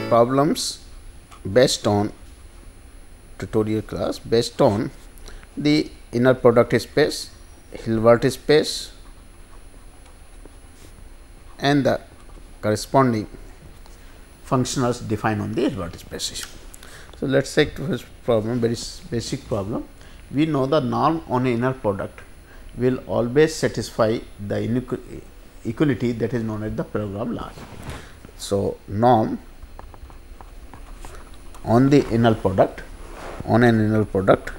problems based on tutorial class based on the inner product space, Hilbert space and the corresponding functionals defined on the Hilbert spaces. So, let us take this problem, very basic problem. We know the norm on an inner product will always satisfy the equality that is known as the program law. So, norm on the inner product, on an inner product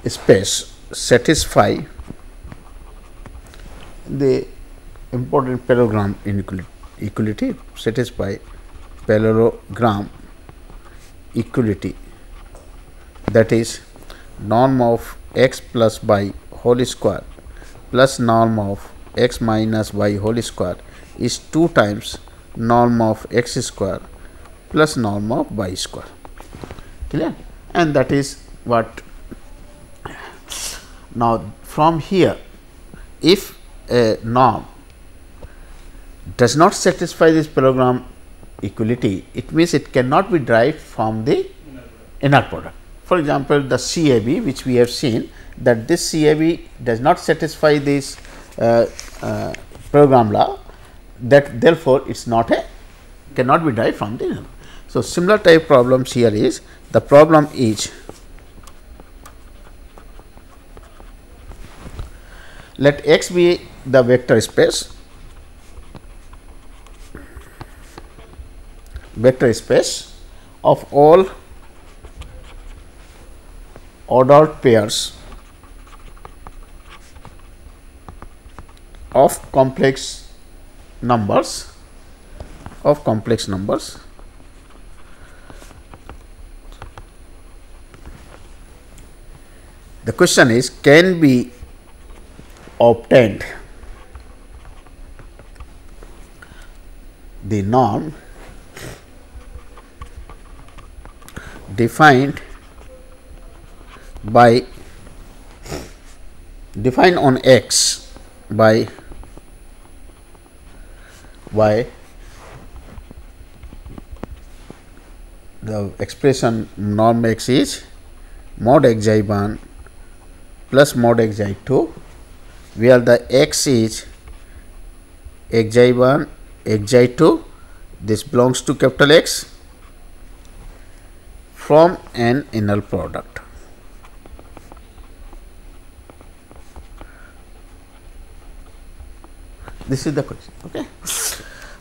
space satisfy the important parallelogram equality, satisfy parallelogram equality, that is norm of x plus y whole square plus norm of x minus y whole square is 2 times norm of x square plus norm of y square. Clear? And that is what. Now, from here, if a norm does not satisfy this parallelogram equality, it means it cannot be derived from the inner product. For example, the CAB, which we have seen that this CAB does not satisfy this program law, that therefore, it is not a cannot be derived from the inner. So, similar type problems here is the problem is, let X be the vector space of all ordered pairs of complex numbers The question is, can be obtained the norm defined on X by the expression norm X is mod xi1 plus mod xi2, where the X is xi1 xi2, this belongs to capital X, from an inner product. This is the question. Okay.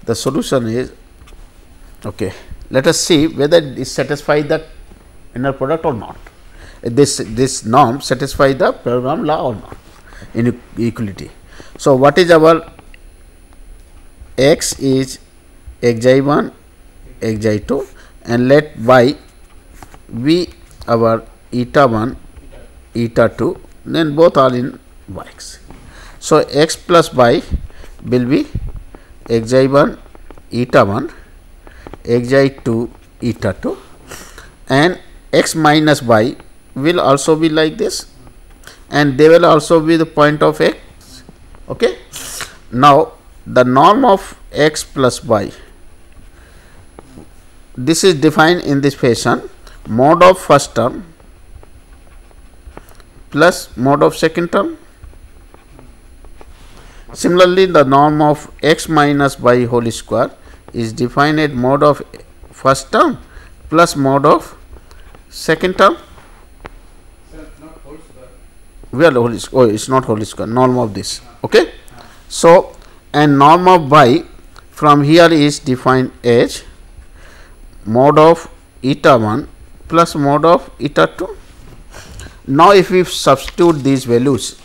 The solution is, okay, let us see whether it satisfies the inner product or not. This norm satisfies the program law or not in equality. So, what is our X is xi1 xi2 and let y be our eta 1 eta 2, then both are in yx. So, x plus y will be xi1 eta 1 xi2 eta 2 and x minus y will also be like this and they will also be the point of x. Okay. Now, the norm of x plus y, this is defined in this fashion: mod of first term plus mod of second term. Similarly, the norm of x minus y whole square is defined as mod of first term plus mod of second term. Well, whole square, oh, it is not whole square, norm of this. Okay. So, and norm of y from here is defined as mod of eta 1 plus mod of eta 2. Now, if we substitute these values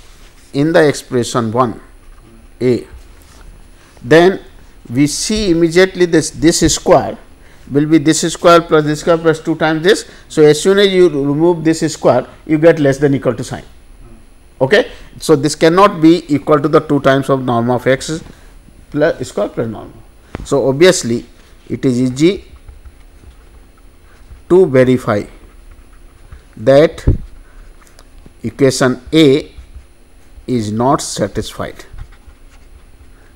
in the expression 1 a, then we see immediately this square will be this square plus this square plus 2 times this. So, as soon as you remove this square, you get less than equal to sign. Okay. So, this cannot be equal to the 2 times of norm of x plus square plus norm. So, obviously, it is easy to verify that equation A is not satisfied.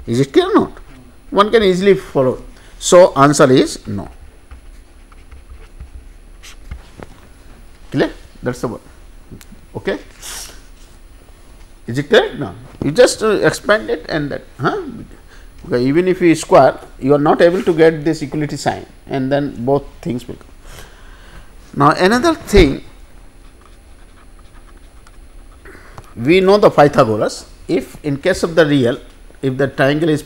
Is it clear or not? One can easily follow. So, answer is no. Clear? That is the one. Okay. Is it clear? No. You just expand it and that. Because even if you square, you are not able to get this equality sign, and then both things will come. Now, another thing, we know the Pythagoras. If in case of the real, if the triangle is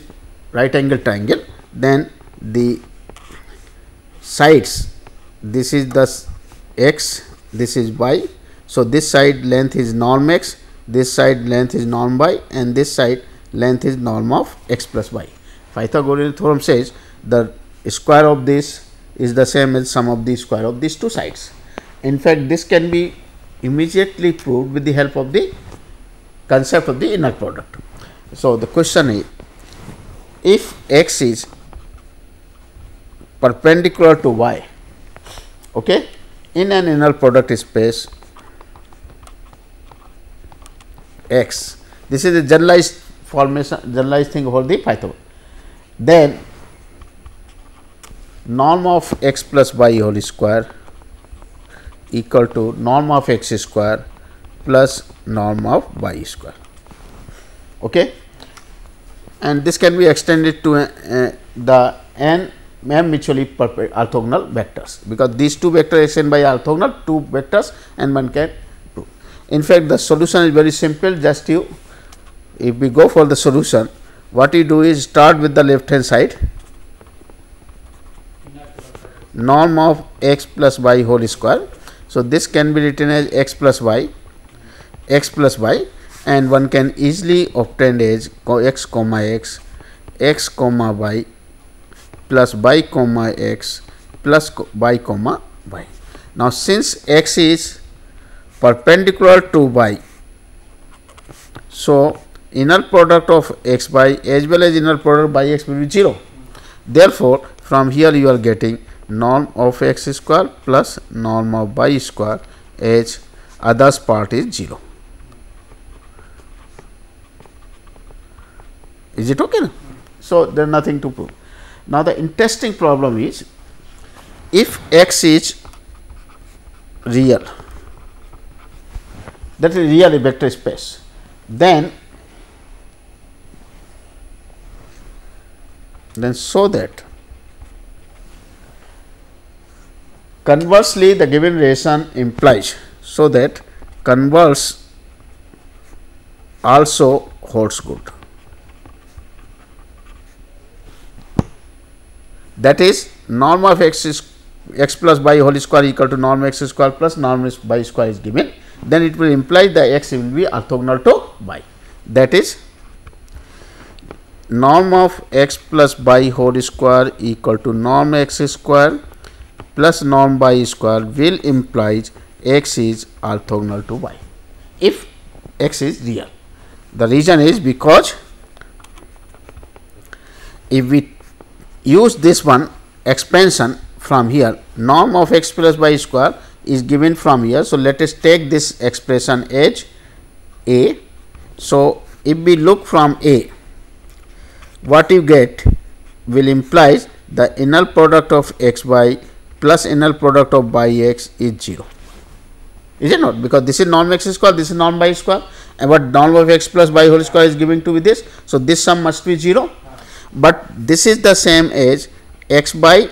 right angle triangle, then the sides, this is the x, this is y. So, this side length is norm x, this side length is norm y, and this side length is norm of x plus y. Pythagorean theorem says the square of this is the same as sum of the square of these two sides. In fact, this can be immediately proved with the help of the concept of the inner product. So, the question is, if x is perpendicular to y, okay, in an inner product space x, this is a generalized formation, generalized thing for the Pythagoras, then norm of x plus y whole square equal to norm of x square plus norm of y square. Okay. And this can be extended to the n mutually orthogonal vectors, because these two vectors extend by orthogonal two vectors and one can do. In fact, the solution is very simple. Just you, if we go for the solution, what you do is start with the left hand side, norm of x plus y whole square. So, this can be written as x plus y, and one can easily obtain as x comma x, x comma y plus y comma x plus y comma y. Now, since x is perpendicular to y, so inner product of x by as well as inner product by x will be 0. Therefore, from here you are getting norm of x square plus norm of y square as others part is 0. Is it okay? So, there is nothing to prove. Now, the interesting problem is, if x is real, that is real vector space, then so that conversely the given relation implies, so that converse also holds good. That is, norm of x plus y whole square equal to norm x square plus norm y square is given, then it will imply that x will be orthogonal to y. That is, norm of x plus y whole square equal to norm x square plus norm y square will imply x is orthogonal to y if x is real. The reason is because if we use this one expansion from here, norm of x plus y square is given from here. So, let us take this expression as a. So, if we look from a, what you get will imply the inner product of x y plus inner product of y x is 0. Is it not? Because this is norm x square, this is norm y square, and what norm of x plus y whole square is given to be this. So, this sum must be 0. But this is the same as x y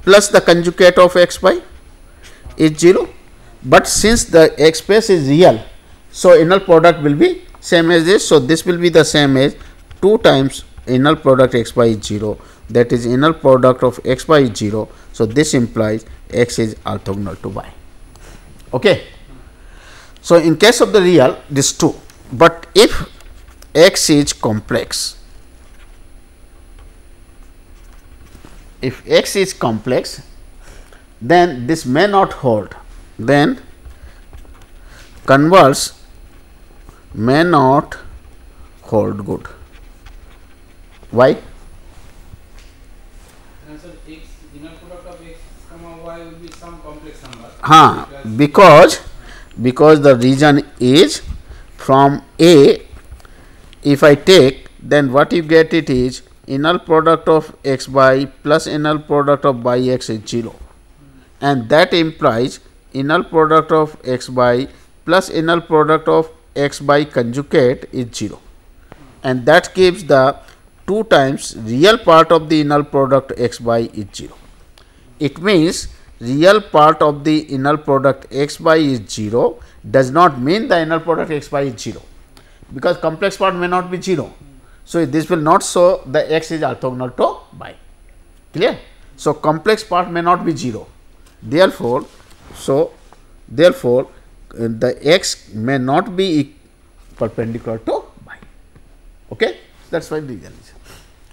plus the conjugate of x y is 0. But since the x space is real, so inner product will be same as this. So, this will be the same as 2 times inner product x y is 0, that is inner product of x y is 0. So, this implies x is orthogonal to y. Okay. So, in case of the real, this 2, but if x is complex, if x is complex, then this may not hold, then converse may not hold good. Why? So x, inner product of x comma y will be some complex number. Because the region is from A, if I take, then what you get it is inner product of x by plus inner product of by x is 0, and that implies inner product of x by plus inner product of x by conjugate is 0, and that gives the 2 times real part of the inner product x by is 0. It means real part of the inner product x by is 0 does not mean the inner product x by is 0, because complex part may not be 0. So, this will not show the x is orthogonal to y, clear. So, complex part may not be 0, therefore, the x may not be perpendicular to y, okay. That is why the reason is,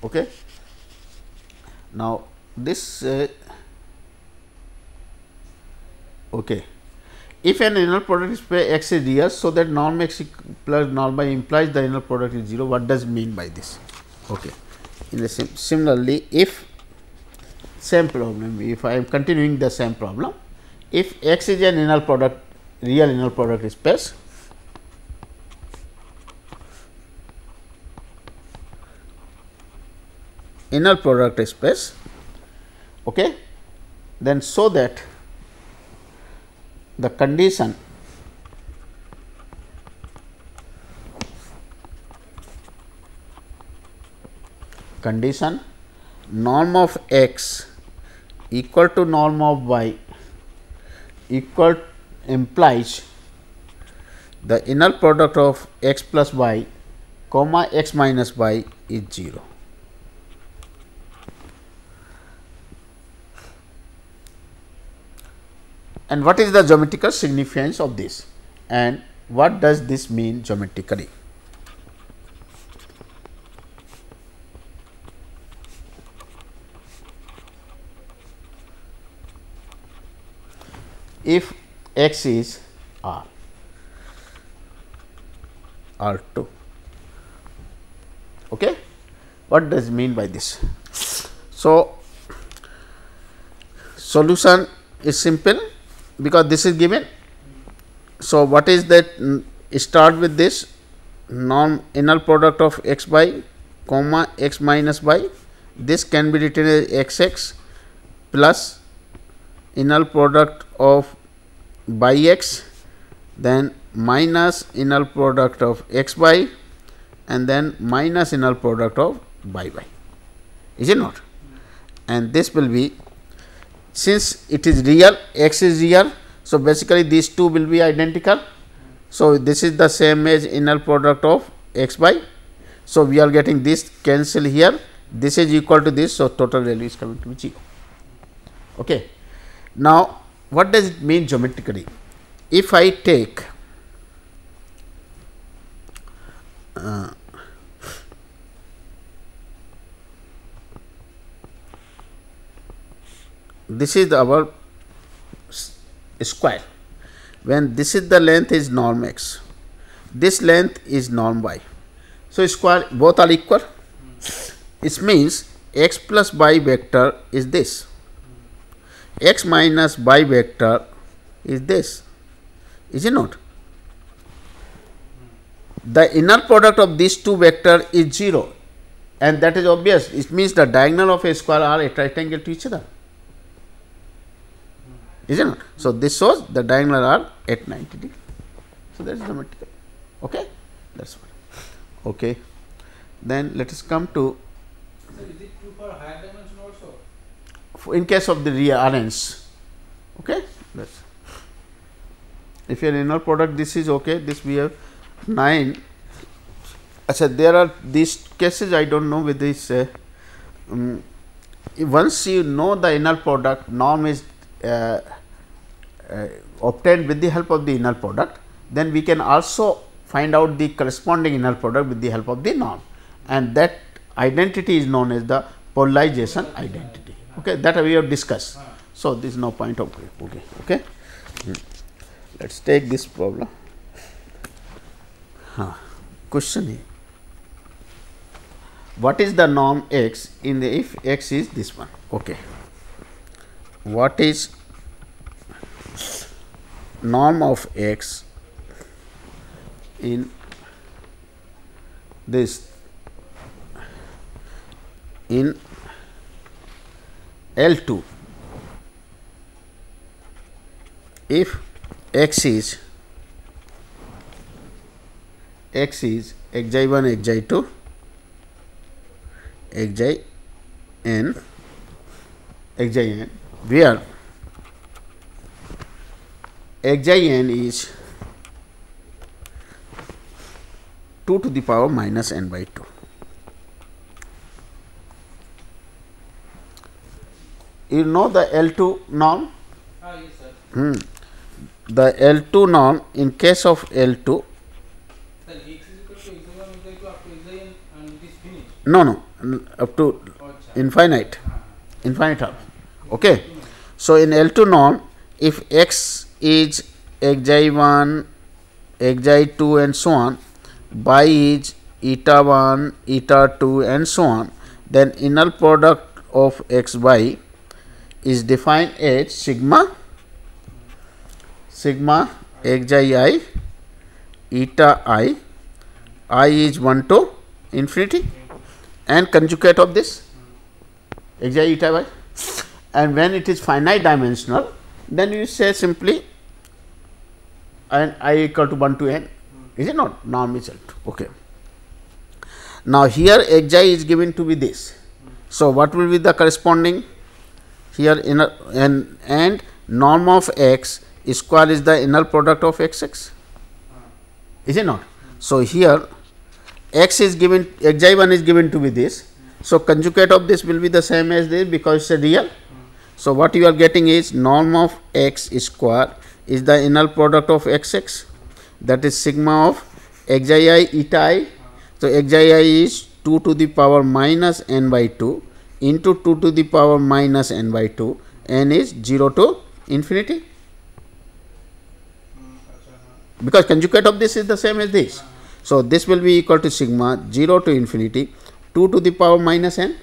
okay. Now, this okay. If an inner product is x is real, so that norm x plus norm y implies the inner product is 0. What does mean by this? Okay. In the similarly, if same problem, if I am continuing the same problem, if x is an inner product, real inner product space, inner product space, okay, then so that the condition norm of x equal to norm of y implies the inner product of x plus y comma x minus y is 0. And what is the geometrical significance of this, and what does this mean geometrically? If x is R2, okay, what does it mean by this? So, solution is simple, because this is given. So, what is that? Start with this norm inner product of x by comma x minus y. This can be written as x x plus inner product of by x, then minus inner product of x y, and then minus inner product of y y. Is it not? And this will be, since it is real, x is real, so basically these two will be identical. So, this is the same as inner product of x by. So, we are getting this cancel here, this is equal to this. So, total value is coming to be 0. Okay. Now, what does it mean geometrically? If I take this is our square, when this is the length is norm x, this length is norm y. So, square both are equal. It means x plus y vector is this, x minus y vector is this, is it not? The inner product of these two vector is 0, and that is obvious. It means the diagonal of a square are at right angle to each other, is it not? So, this shows the diagonal are at 90 degree. So, that is geometrical. Okay, that is what. Okay. Then let us come to. So, is it true for higher dimension also? In case of the rearrange, okay. That's, if your inner product this is okay, this we have 9. Achha, there are these cases, I do not know with this. Once you know the inner product, norm is obtained with the help of the inner product, then we can also find out the corresponding inner product with the help of the norm, and that identity is known as the polarization identity. Okay, that we have discussed. So, this is no point of okay. Okay. Let us take this problem. Question is, what is the norm x in the if x is this one? Okay. What is norm of x in this in L2 if x is xi1 xi2 xin where xin is 2 to the power minus n by 2. You know the L2 norm? Yes, sir. The L2 norm in case of L2, Sir, x is equal to x1 x2 up to xn and it is finished. no, up to infinite, term. Okay. So in L2 norm, if x is xi1, xi2 and so on, y is eta 1, eta 2 and so on, then inner product of x y is defined as sigma xi eta I is 1 to infinity and conjugate of this xi eta y, and when it is finite dimensional, then you say simply and I equal to 1 to n, is it not? Norm is L2. Okay. Now here xi is given to be this. So what will be the corresponding here inner and norm of x square is the inner product of xx, is it not? So here x is given, xi1 is given to be this. So conjugate of this will be the same as this because it's a real. So what you are getting is norm of x square is the inner product of xx, that is sigma of xi eta I. So xi is 2 to the power minus n by 2 into 2 to the power minus n by 2, n is 0 to infinity, because conjugate of this is the same as this. So this will be equal to sigma 0 to infinity 2 to the power minus n,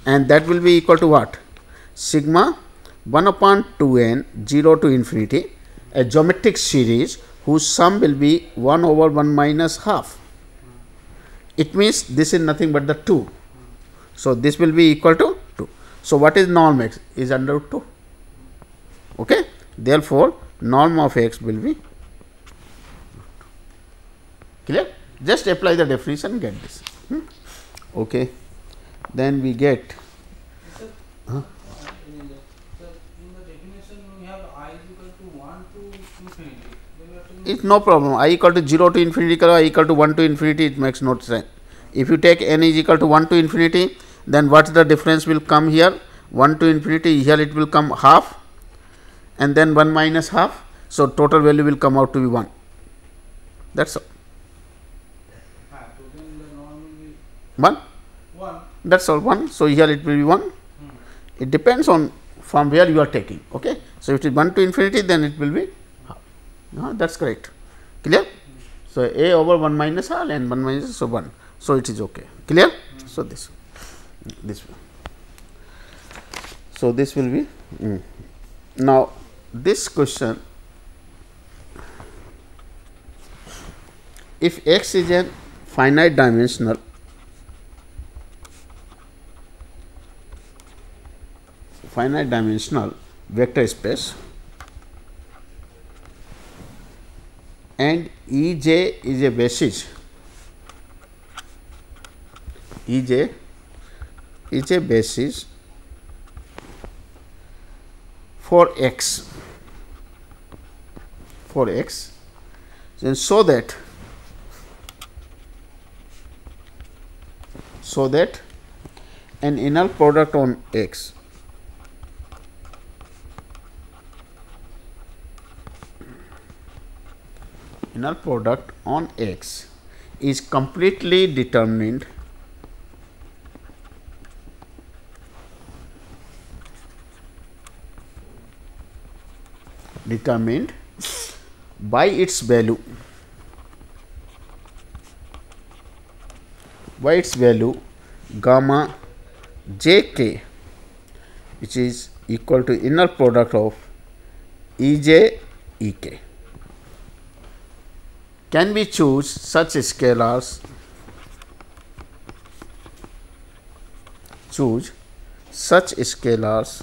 and that will be equal to what? Sigma 1 upon 2n 0 to infinity, a geometric series whose sum will be 1 over 1 minus half. It means this is nothing but the 2. So this will be equal to 2. So what is norm x? Is under root 2. Okay. Therefore norm of x will be clear. Just apply the definition and get this. Okay. Then we get. Sir, in the definition we have I is equal to 1 to infinity. It's no problem. I equal to 0 to infinity, I equal to 1 to infinity, it makes no sense. If you take n is equal to 1 to infinity, then what's the difference will come here? 1 to infinity, here it will come half and then 1 minus half. So total value will come out to be 1. That's all. So then the norm will be 1. 1. That's all, 1. So here it will be 1. It depends on from where you are taking. Okay. So if it is 1 to infinity, then it will be half. That's correct. Clear? So a over 1 minus half and 1 minus, so 1. So it is okay. Clear? So this one. So this will be now this question, if x is a finite dimensional vector space and Ej is a basis, Ej is a basis for x, then so that an inner product on x is completely determined by its value gamma jk, which is equal to inner product of Ej Ek. Can we choose such scalars choose such scalars?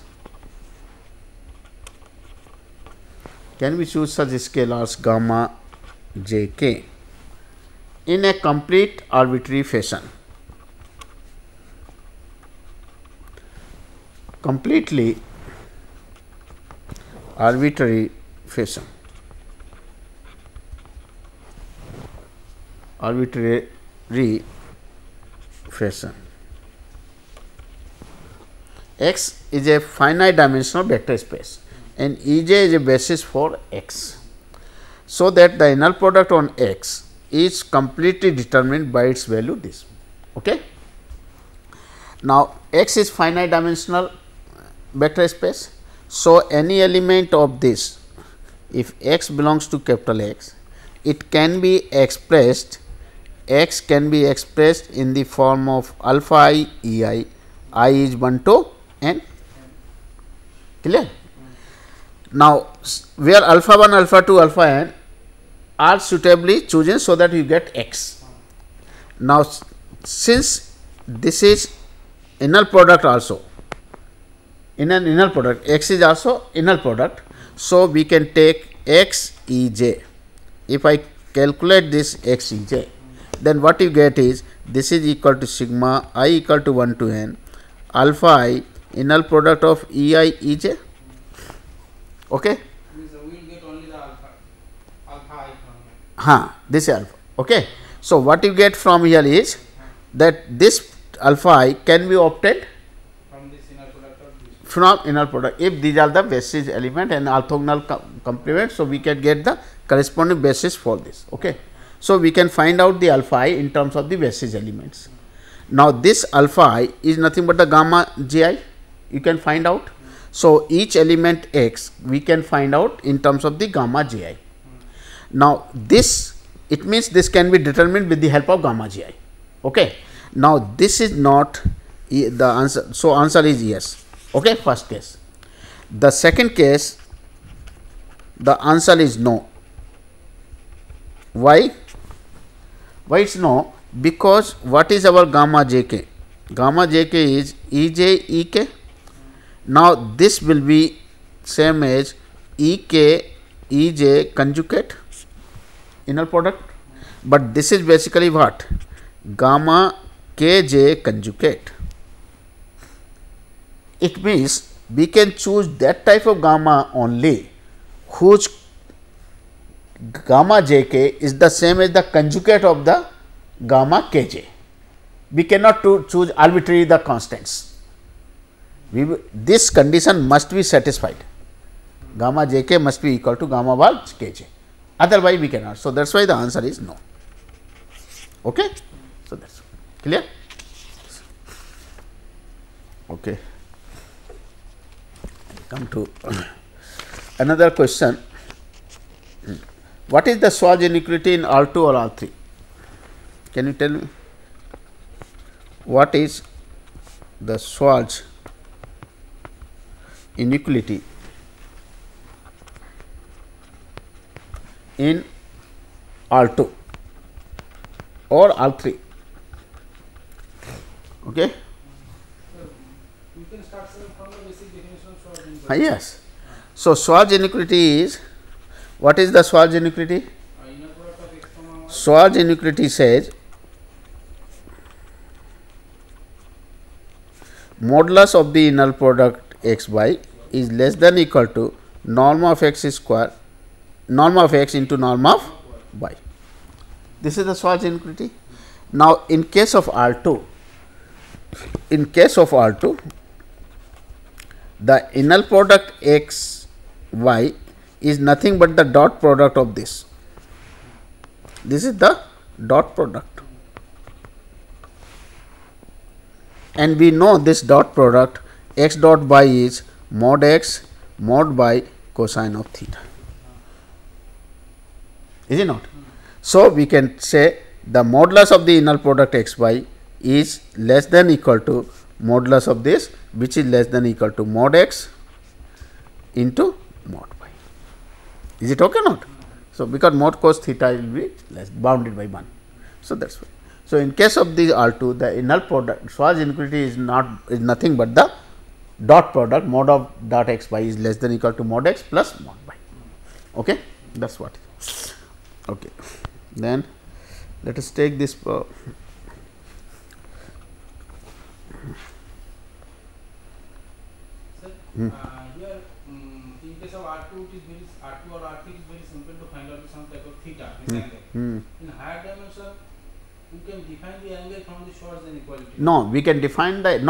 Can we choose such scalars gamma jk in a complete arbitrary fashion? Completely arbitrary fashion. Arbitrary fashion. X is a finite dimensional vector space and Ej is a basis for X, so that the inner product on X is completely determined by its value this. Okay. Now, X is finite dimensional vector space. So, any element of this, if X belongs to capital X, it can be expressed, X can be expressed in the form of alpha I E I is 1 to n. Clear? Now, where alpha 1, alpha 2, alpha n are suitably chosen, so that you get X. Now, since this is inner product also, in an inner product, X is also inner product. So, we can take X E j. If I calculate this X E j, then what you get is this is equal to sigma I equal to 1 to n alpha I inner product of E I E j. Okay. We will get only the alpha I from here. This alpha. Okay. So, what you get from here is that this alpha I can be obtained from this inner product of these. from inner product if these are the basis element and orthogonal complement. So, we can get the corresponding basis for this. Okay. So, we can find out the alpha I in terms of the basis elements. Now, this alpha I is nothing but the gamma ji, you can find out. So, each element X we can find out in terms of the gamma ji. Now, this, it means this can be determined with the help of gamma gi. Okay. Now, this is not the answer. So, answer is yes. Okay, first case. The second case, the answer is no. Why? Why it's no? Because what is our gamma jk? Gamma jk is Ej Ek. Now, this will be same as Ek Ej conjugate inner product, but this is basically what? Gamma Kj conjugate. It means we can choose that type of gamma only whose gamma jk is the same as the conjugate of the gamma kj. We cannot choose arbitrarily the constants. This condition must be satisfied. Gamma jk must be equal to gamma bar kj. Otherwise, we cannot. So, that is why the answer is no. Okay. So, that is clear. Okay. Come to another question. What is the Schwarz inequality in R2 or R3? Can you tell me what is the Schwarz inequality in R2 or R3? Okay. You can start from the basic definition of Schwarz inequality. Yes. So, Schwarz inequality is, what is the Schwarz inequality? Inner product of x comma y. Schwarz inequality says modulus of the inner product x y is less than equal to norm of x square, norm of x into norm of y. This is the Schwarz inequality. Now, in case of R2, the inner product x y is nothing but the dot product of this. This is the dot product, and we know this dot product x dot y is mod x mod by cosine of theta. Is it not? So, we can say the modulus of the inner product x y is less than equal to modulus of this, which is less than equal to mod x into mod y. Is it okay or not? So, because mod cos theta will be less bounded by 1. So, that is why. So, in case of the R2, the inner product Schwarz inequality is nothing but the dot product mod of dot x y is less than equal to mod x plus mod y. Okay, that is what. Okay. Then let us take this. Sir, here in case of R2, it is very R2 or R3 is very simple to find out some type of theta, this angle. In higher dimension, you can define the angle from the Schwarz inequality. No, we can define the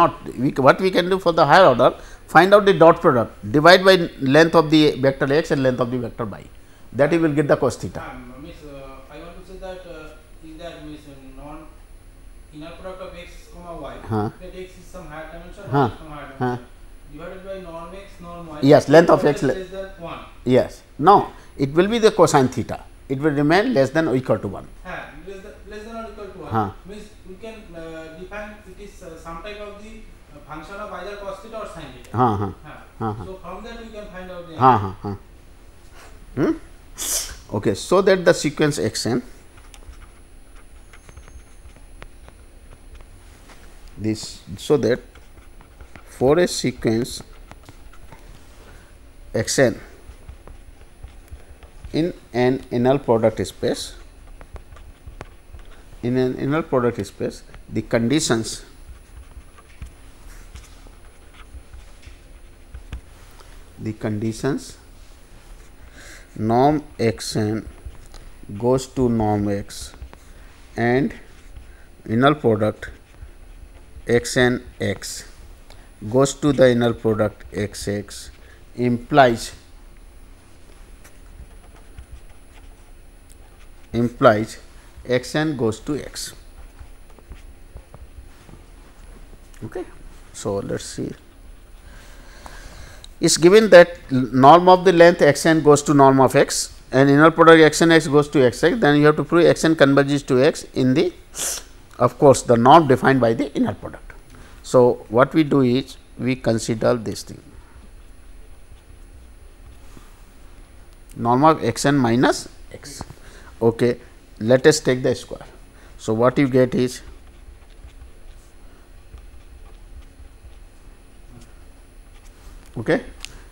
what we can do for the higher order, find out the dot product, divide by length of the vector x and length of the vector y. That you will get the cos theta. Miss, I want to say that in that means non inner product of x comma y, that x is some higher dimension, y is some higher dimension, divided by norm x, norm y. Yes, length of x less than 1. Yes. No, it will be the cosine theta. It will remain less than or equal to 1. Less than or equal to 1. Means we can define it is some type of the function of either cos theta or sin theta. So from that we can find out the angle. Okay, so that the sequence xn, this, so that for a sequence xn in an inner product space, the conditions norm xn goes to norm x and inner product xn x goes to the inner product xx implies xn goes to x. Okay. So, let us see. It is given that norm of the length xn goes to norm of x and inner product xn x goes to xx, then you have to prove xn converges to x in the, of course, the norm defined by the inner product. So, what we do is we consider this thing, norm of xn minus x. Okay. Let us take the square. So, what you get is okay.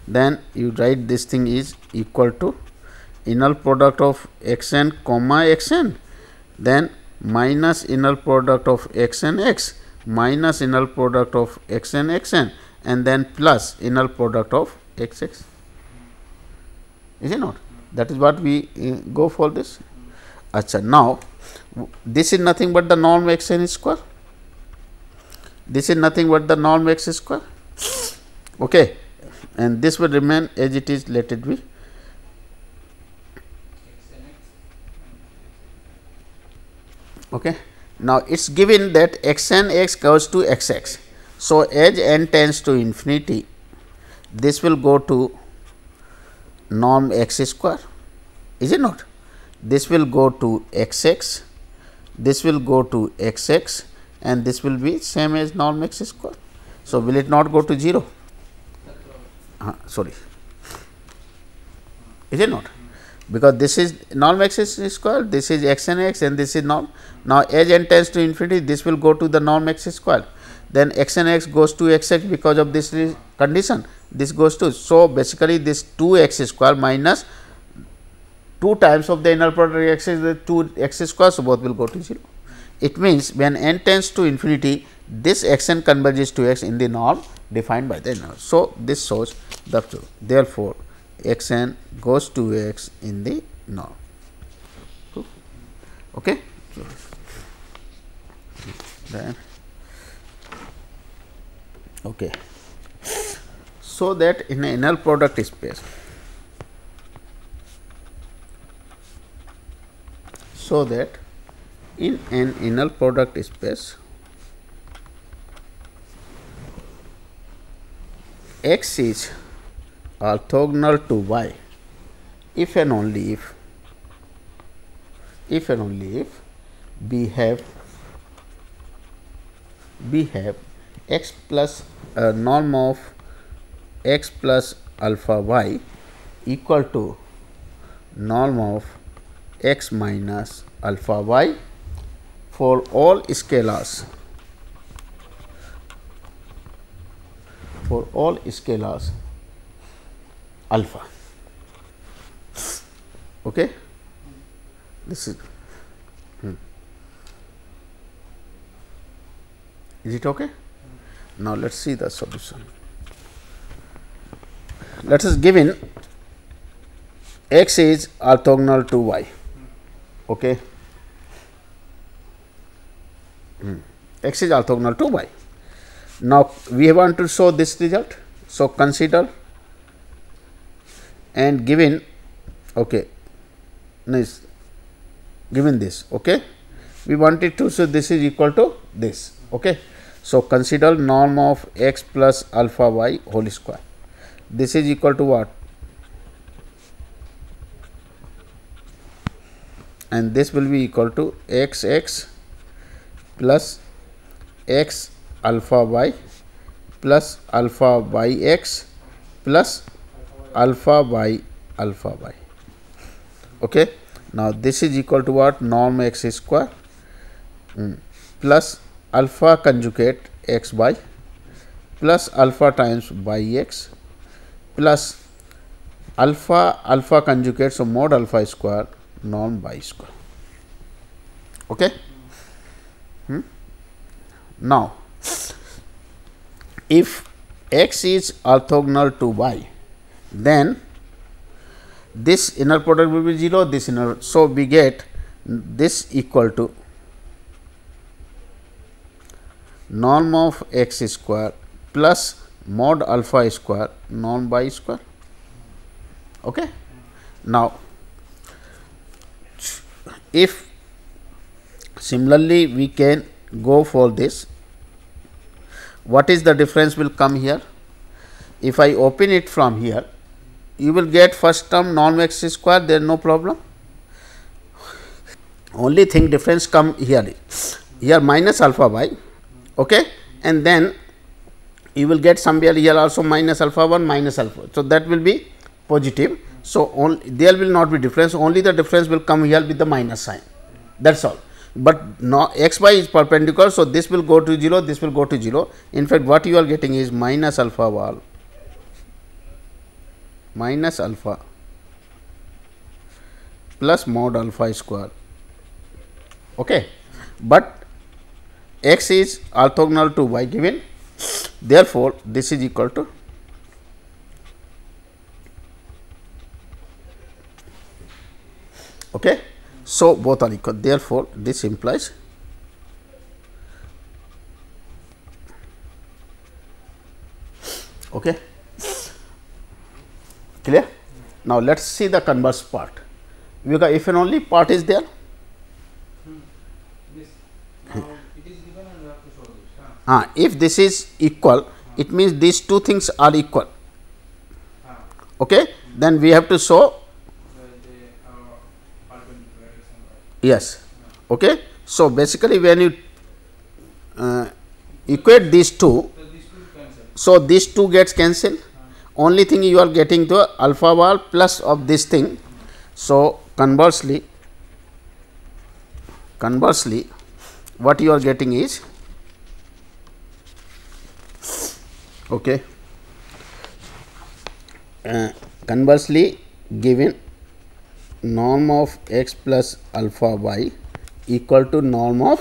Then you write this thing is equal to inner product of xn comma xn, then minus inner product of xn x minus inner product of xn xn and then plus inner product of xx. Is it not? That is what we go for this. Achha, now this is nothing but the norm xn square. This is nothing but the norm x square. Okay. And this will remain as it is, let it be. Okay. Now, it is given that xn x goes to xx. So, as n tends to infinity, this will go to norm x square, is it not? This will go to xx, this will go to xx and this will be same as norm x square. So, will it not go to 0? Sorry, is it not? Because this is norm x square, this is xn x and this is norm. Now, as n tends to infinity, this will go to the norm x square, then xn x goes to xx because of this condition, this goes to. So, basically this 2x square minus 2 times of the inner product x is the 2x square. So, both will go to 0. It means, when n tends to infinity, this xn converges to x in the norm defined by the inner. So, this shows the truth. Therefore, xn goes to x in the norm. Okay. Then, okay. So, that in an inner product space, so that in an inner product space x is orthogonal to y if and only if we have x plus norm of x plus alpha y equal to norm of x minus alpha y for all scalars, alpha. Okay, this is it okay? Now let us see the solution. Let us given x is orthogonal to y. Okay, x is orthogonal to y. Now we want to show this result. So consider and given, okay, nice, given this, okay, we wanted to show this is equal to this. Okay, so consider norm of x plus alpha y whole square. This is equal to what? And this will be equal to x x plus x alpha y plus alpha y x plus alpha y alpha y. Okay. Now this is equal to what? Norm x square plus alpha conjugate x y plus alpha times y x plus alpha conjugate, so mod alpha square norm y square. Okay. Now if x is orthogonal to y, then this inner product will be 0, this inner, so we get this equal to norm of x square plus mod alpha square norm y square. Okay. Now if similarly we can go for this, what is the difference will come here? If I open it from here, you will get first term norm x square, there is no problem. Only thing difference come here minus alpha y, okay, and then you will get somewhere here also minus alpha 1 minus alpha. So that will be positive. So only there will not be difference, only the difference will come here with the minus sign, that is all. But now x y is perpendicular, so this will go to 0, this will go to 0. In fact, what you are getting is minus alpha wall minus alpha plus mod alpha square. Okay. But x is orthogonal to y given, therefore this is equal to okay. So both are equal, therefore this implies okay. Clear? Now let us see the converse part, because if and only part is there. If this is equal, it means these two things are equal. Okay, then we have to show yes. Okay, so basically when you equate these two, so these two gets cancelled. Only thing you are getting the alpha wall plus of this thing. So conversely what you are getting is okay, conversely given norm of x plus alpha y equal to norm of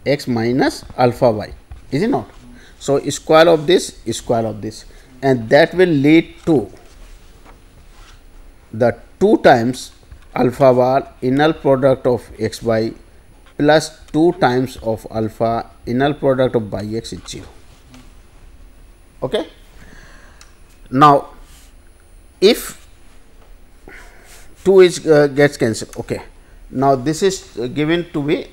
x minus alpha y, is it not? So square of this, and that will lead to the 2 times alpha bar inner product of x y plus 2 times of alpha inner product of y x is 0. Okay. Now if 2 is gets cancelled, okay. Now this is given to be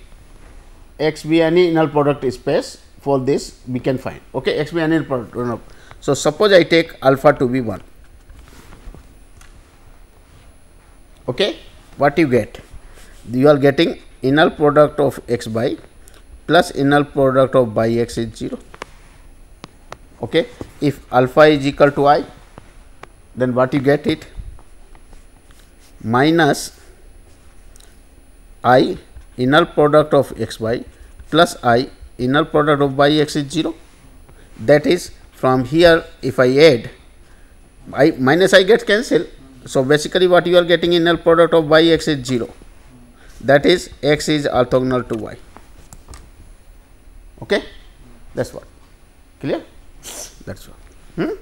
x be any inner product space, for this we can find, okay, x be any inner product. So suppose I take alpha to be 1, okay, what you get? You are getting inner product of x y plus inner product of y x is 0. Okay. If alpha is equal to I, then what you get it? Minus I inner product of x y plus I inner product of y x is 0. That is, from here if I add I minus I get cancelled. So, basically what you are getting inner product of y x is 0, that is x is orthogonal to y. Okay, that is what, clear, that is what.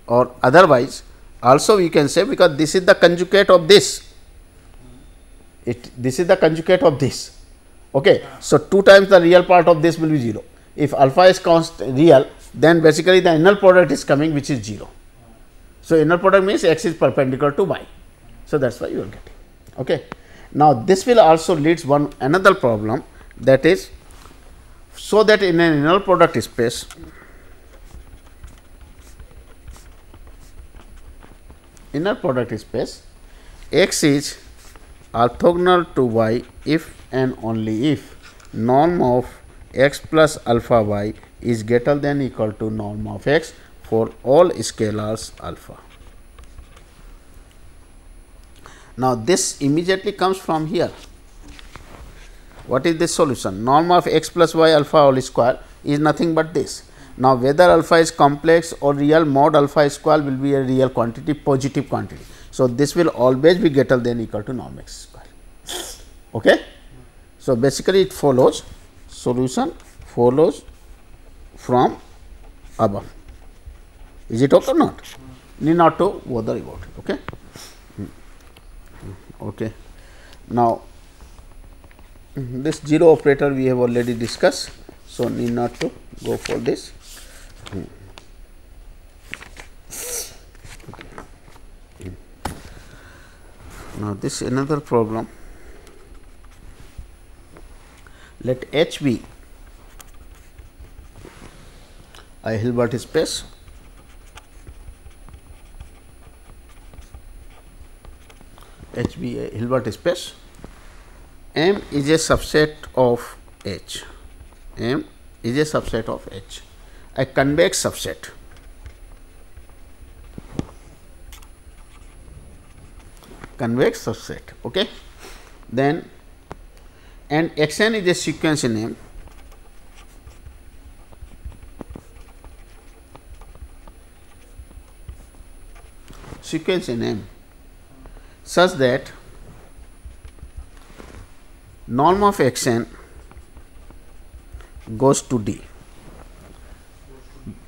Or otherwise also we can say, because this is the conjugate of this, this is the conjugate of this. Okay. So, 2 times the real part of this will be 0. If alpha is constant real, then basically the inner product is coming, which is 0. So, inner product means x is perpendicular to y. So, that is why you are getting. Okay. Now, this will also leads one another problem, that is, so that in an inner product space, x is orthogonal to y if and only if norm of x plus alpha y is greater than equal to norm of x for all scalars alpha. Now, this immediately comes from here. What is the solution? Norm of x plus y alpha whole square is nothing but this. Now, whether alpha is complex or real, mod alpha square will be a real quantity, positive quantity. So, this will always be greater than equal to norm x square. Okay. So, basically it follows, solution follows from above. Is it okay or not? Need not to bother about it. Okay. Okay. Now, this 0 operator we have already discussed. So, need not to go for this. Now, this another problem. Let H be a Hilbert space H be a Hilbert space. M is a subset of H. M is a subset of H, a convex subset. Convex subset. Okay. Then, and x n is a sequence in M. Sequence in M such that norm of x n goes to D,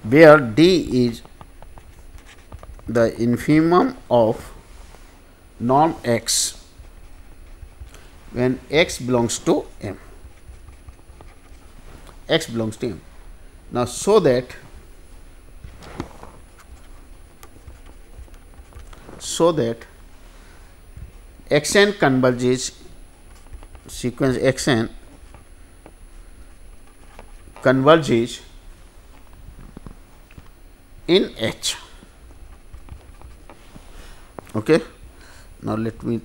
where D is the infimum of norm x when x belongs to M. X belongs to M. Now, so that x n converges, sequence x n converges in H. Okay. Now, let me,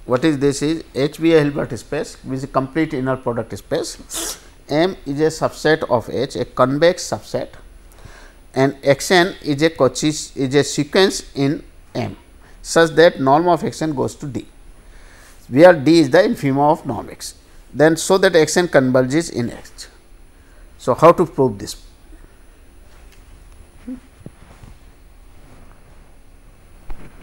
what is this is H be a Hilbert space, which is a complete inner product space. M is a subset of H, a convex subset, and x n is a sequence in M such that norm of x n goes to D, where D is the infimum of norm x. Then, so that x n converges in H. So, how to prove this?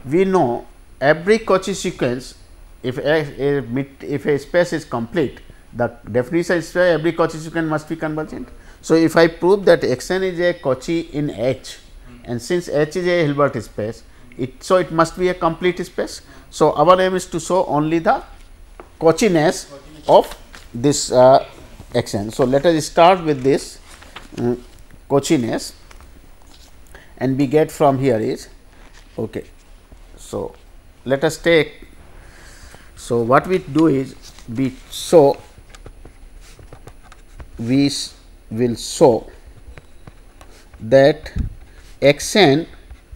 We know every Cauchy sequence, if a space is complete, the definition is every Cauchy sequence must be convergent. So, if I prove that x n is a Cauchy in H, and since H is a Hilbert space, it must be a complete space. So, our aim is to show only the Cauchiness of this x n. So, let us start with this Cauchiness, and we get from here is okay. So, let us take, so what we do is we will show that x n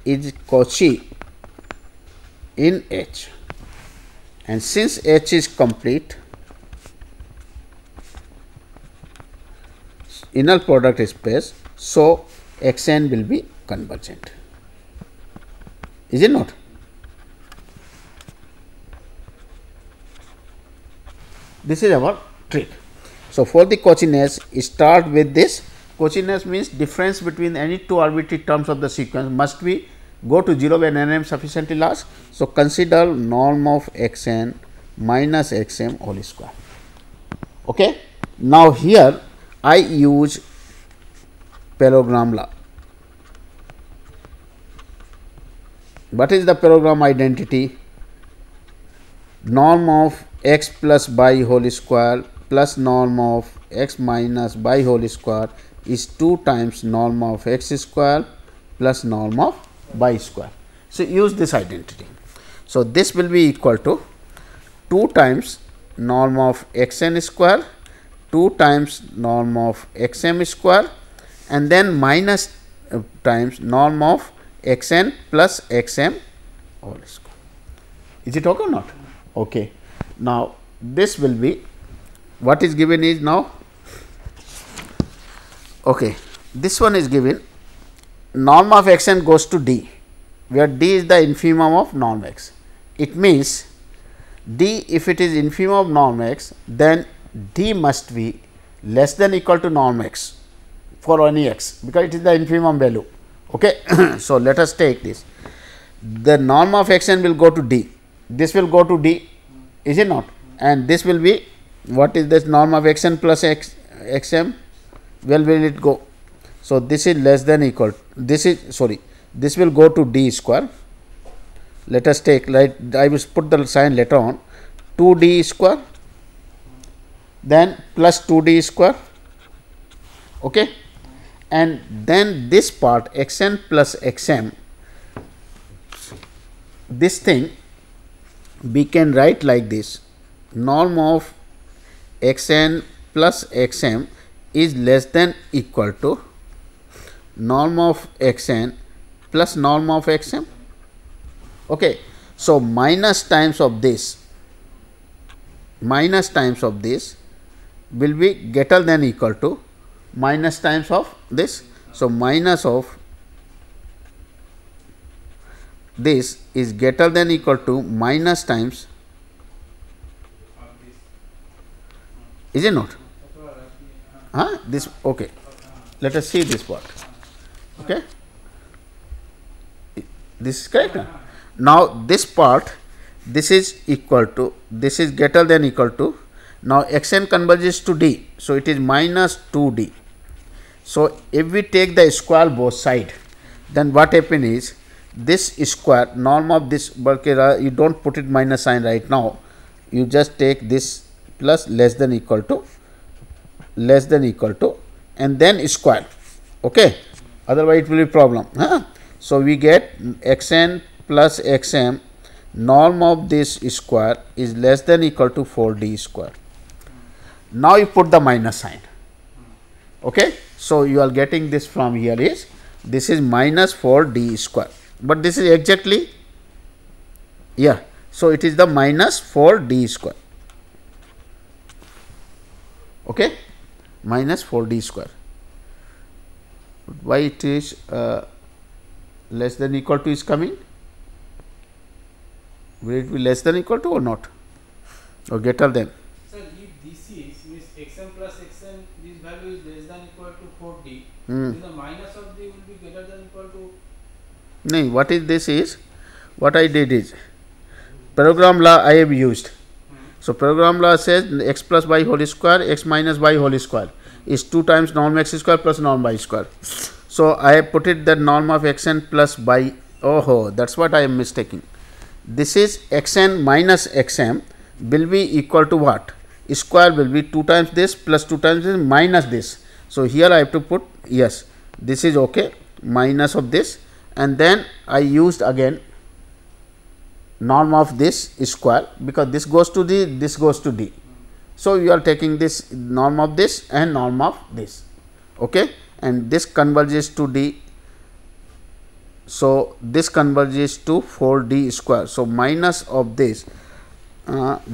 is Cauchy in H, and since H is complete, inner product space, so x n will be convergent. Is it not? This is our trick. So, for the Cauchy-Nash, start with this. Cauchy-Nash means difference between any two arbitrary terms of the sequence must be go to 0 when n m sufficiently large. So, consider norm of x n minus x m whole square. Okay. Now, here I use parallelogram law. What is the parallelogram identity? Norm of x plus y whole square plus norm of x minus y whole square is 2 times norm of x square plus norm of y square. So, use this identity. So, this will be equal to 2 times norm of x n square, 2 times norm of x m square, and then minus times norm of x n plus x m whole square. Is it okay or not? Okay. Now, this will be what is given is now, okay, this one is given norm of x n goes to d, where d is the infimum of norm x. It means d, if it is infimum of norm x, then d must be less than equal to norm x for any x, because it is the infimum value. Okay. So, let us take this. The norm of x n will go to d, this will go to d, is it not? And this will be, what is this norm of x n plus x m? Well, will it go? So, this is less than equal, this is sorry, this will go to d square. Let us take, like I will put the sign later on, 2 d square, then plus 2 d square, okay. And then this part x n plus x m, this thing we can write like this: norm of x n plus x m is less than equal to norm of x n plus norm of x m. Okay. So, minus times of this will be greater than equal to minus times of this. So, minus of this is greater than equal to minus times, is it not? This, okay. Let us see this part. Okay. This is correct. Now, this part, this is equal to, this is greater than equal to, now x n converges to d. So, it is minus 2 d. So, if we take the square both side, then what happen is, this square norm of this, you do not put it minus sign right now, you just take this plus less than equal to and then square, okay. Otherwise, it will be problem. So, we get x n plus x m, norm of this square is less than equal to 4 d square. Now, you put the minus sign, okay. So, you are getting this from here is, this is minus 4 d square, but this is exactly, yeah. So, it is the minus 4 d square, okay, minus 4 d square. Why it is less than equal to is coming? Will it be less than equal to or not, or greater than? Sir, if this is means x m plus x n, this value is less than equal to 4d, then the minus of d will be greater than equal to. No, what is this is, what I did is, parallelogram law I have used. So, parallelogram law says x plus y whole square, x minus y whole square is 2 times norm x square plus norm y square. So, I have put it the norm of x n plus y, oh, that is what I am mistaking. This is x n minus x m will be equal to what? Square will be 2 times this plus 2 times this minus this. So, here I have to put, yes, this is okay, minus of this, and then I used again norm of this square, because this goes to d, this goes to d. So, you are taking this norm of this and norm of this, okay, and this converges to d. So, this converges to 4 d square. So, minus of this,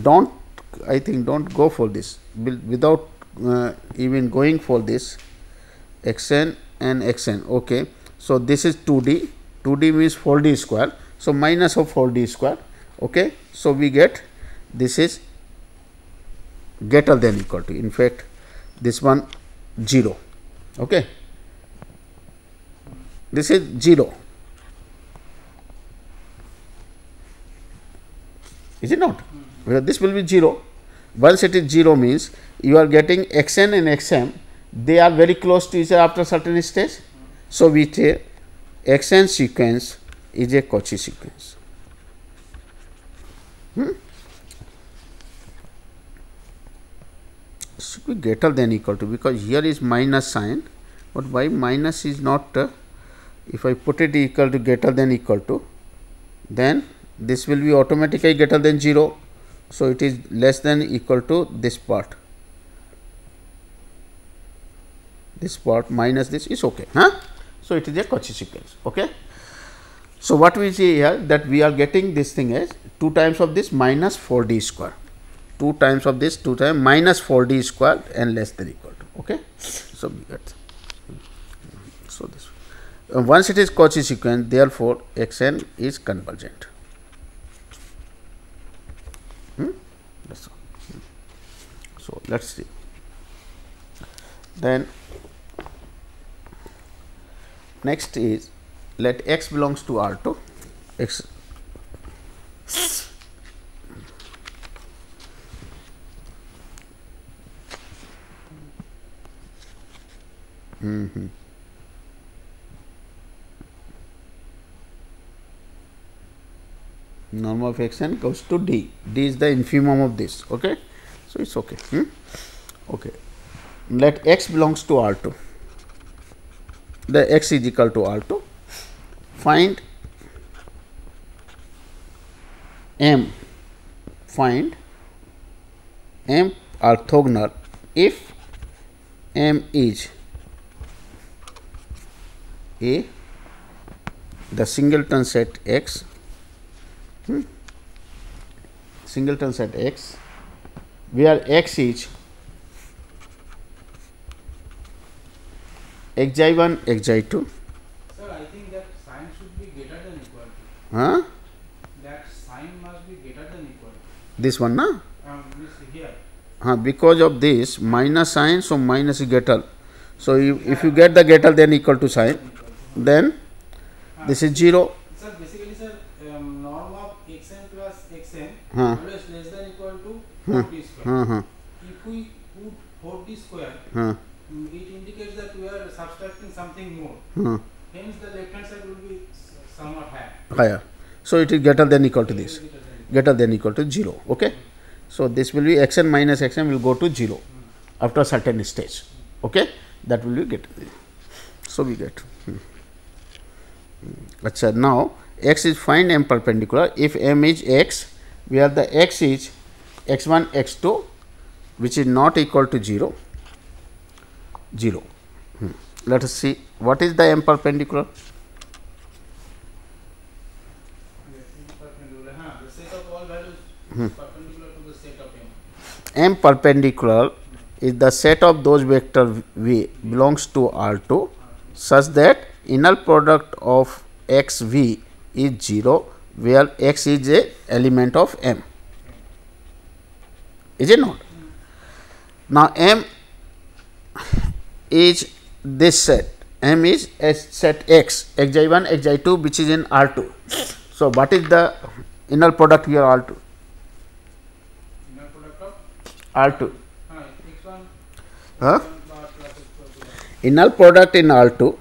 don't, I think don't go for this without even going for this x n and x n, okay. So, this is 2 d, 2 d means 4 d square. So, minus of 4 d square, okay. So, we get this is greater than equal to, in fact this one 0, okay, this is 0, is it not? Because this will be 0. Once it is 0 means you are getting xn and xm, they are very close to each other after certain stage. So, we say xn sequence is a Cauchy sequence. Should be greater than equal to, because here is minus sign, but why minus is not, if I put it equal to greater than equal to, then this will be automatically greater than 0. So, it is less than equal to this part, minus this is okay. So, it is a Cauchy sequence. Okay. So, what we see here, that we are getting this thing as 2 times of this minus 4d square, 2 times of this 2 times minus 4d square and less than equal to. Okay. So, we get, so this once it is Cauchy sequence, therefore, xn is convergent. That's all. So, let us see. Then next is, let x belongs to R2, x norm of xn goes to d, d is the infimum of this. Okay. So, it is okay. Okay. Let x belongs to R2, the x is equal to R2, find m, orthogonal if m is a the singleton set x, singleton set x, where x is xi1 xi2. Sir, I think that sign should be greater than equal to. That sign must be greater than equal to. This one, na? Here. Because of this minus sign, so minus is greater. So, if you get the greater than equal to sign, then this is 0. Sir, basically, sir, norm of xn plus xn always less than equal to 4d square. If we put 4d square, it indicates that we are subtracting something more. Hence, the left hand side will be somewhat higher. So, it is greater than equal to this, greater than equal to 0. Okay. So, this will be xn minus xm will go to 0 after a certain stage. Okay. That will be get. So, we get. Achha, now, x is find m perpendicular if m is x, where the x is x1 x2 which is not equal to 0. Let us see what is the m perpendicular. The set of all values is perpendicular to the set of m. M perpendicular is the set of those vector v belongs to R2 such that inner product of x v is 0, where x is a element of M. Is it not? Now, M is this set, M is a set x, xi1, xi2 which is in R2. So, what is the inner product here R2? Inner product of R2. x1 Inner product in R2,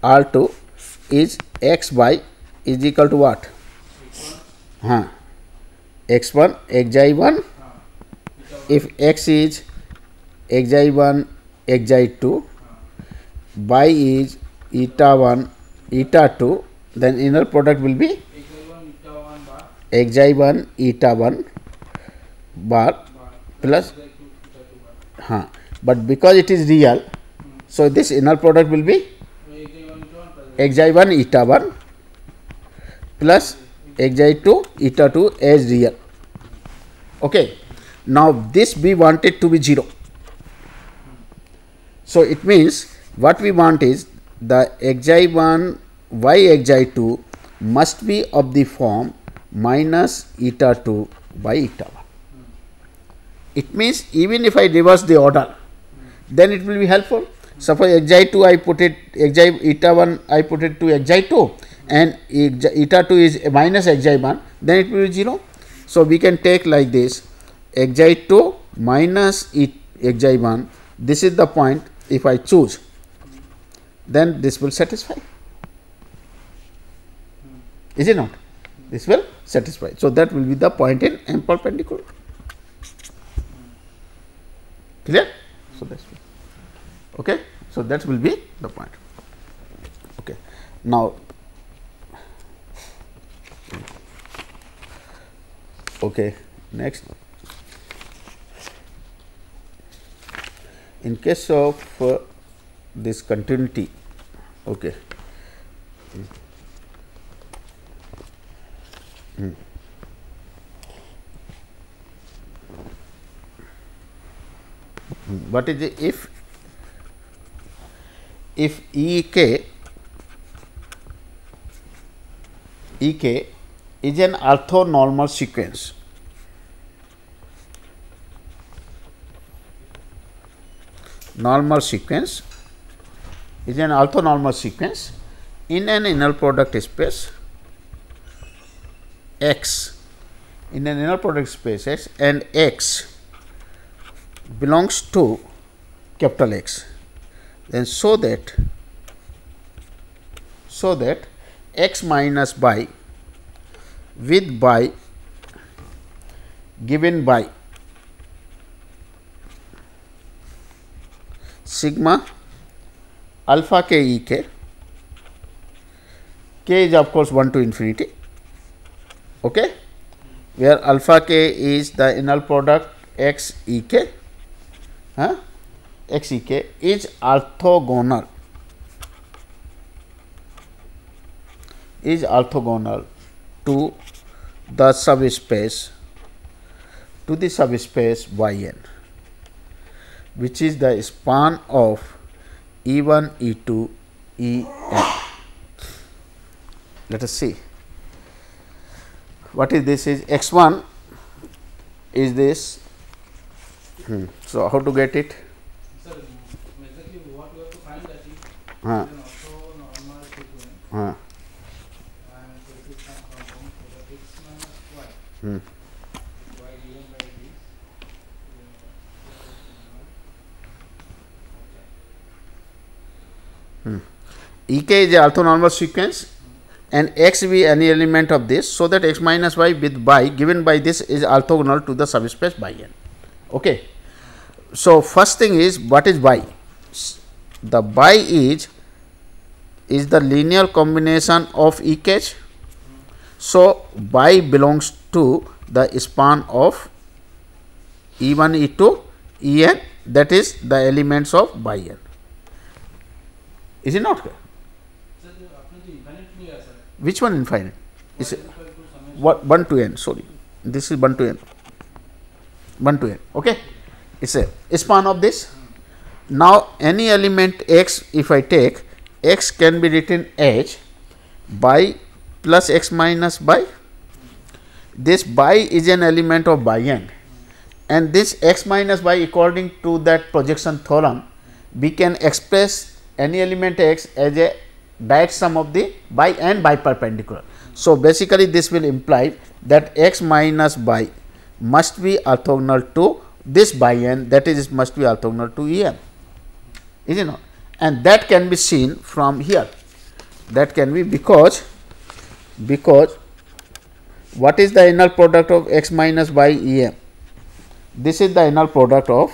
R2 is x y is equal to what? X1 xi1, if x is xi1 xi2, y is eta 1 eta 2, then inner product will be xi1 eta 1 bar plus but because it is real, so this inner product will be xi1 eta 1 plus xi2 eta 2 as real. Okay. Now, this we want it to be 0. So, it means what we want is the xi1 y xi2 must be of the form minus eta 2 by eta 1. It means even if I reverse the order, then it will be helpful. Suppose xi2 I put it, eta 1 I put it to xi2 and eta 2 is minus xi1, then it will be 0. So, we can take like this xi2 minus xi1, this is the point. If I choose, then this will satisfy. Is it not? This will satisfy. So, that will be the point in M perpendicular. Clear? So, that's okay. So, that will be the point. Okay. Now, okay. Next, in case of this continuity, okay. What is it? If ek is an orthonormal sequence, is an orthonormal sequence in an inner product space X, in an inner product space X, and X belongs to capital X, then so that X minus by with by given by sigma alpha k e k, k is of course 1 to infinity, okay, where alpha k is the inner product x e k, x e k is orthogonal to the subspace y n, which is the span of E1, E2, En. Let us see what is this. Is x1 is this. So, how to get it? Sir, basically what we have to find that is also normal sequence and so it is some compound, so that x minus y y given by this Ek is an orthonormal sequence and x be any element of this, so that x minus y with by given by this is orthogonal to the subspace by n. Okay. So, first thing is, what is by? The by is the linear combination of Ek. So, by belongs to the span of E1, E2, En, that is the elements of by n. Is it not? Which one infinite? Is it what 1 to n? Sorry, this is 1 to n. 1 to n. Okay, it's a span of this. Now, any element x, if I take x, can be written as by plus x minus by. This by is an element of by n, and this x minus by, according to that projection theorem, we can express any element x as a direct sum of the by and by perpendicular. So, basically this will imply that x minus by must be orthogonal to this by n, that is must be orthogonal to E n, is it not? And that can be seen from here. That can be because what is the inner product of x minus by E m? This is the inner product of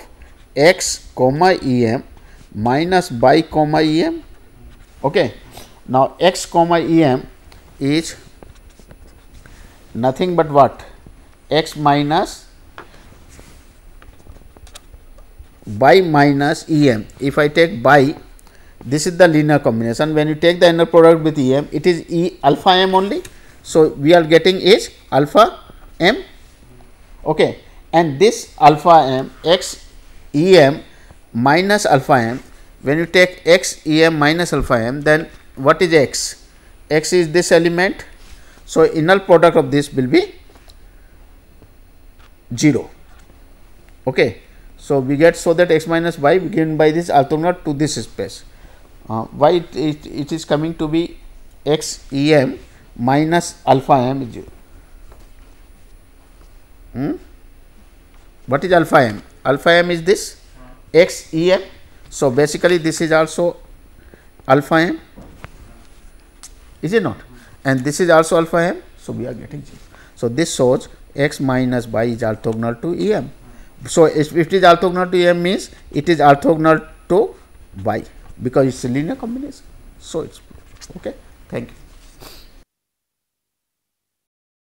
x comma E m minus by comma E m. Okay. Now, x comma E m is nothing but what? X minus by minus E m. If I take by, this is the linear combination. When you take the inner product with E m, it is E alpha m only. So, we are getting is alpha m. Okay. And this alpha m, x E m minus alpha m, when you take x E m minus alpha m, then what is x? X is this element. So, inner product of this will be 0. Okay. So, we get so that x minus y given by this orthogonal to this space. Why it is coming to be x e m minus alpha m is 0. What is alpha m? Alpha m is this x e m. So, basically this is also alpha m, is it not? And this is also alpha m. So, we are getting 0. So, this shows x minus y is orthogonal to e m. So, if it is orthogonal to e m means it is orthogonal to y, because it is a linear combination. So, it is okay. Thank you.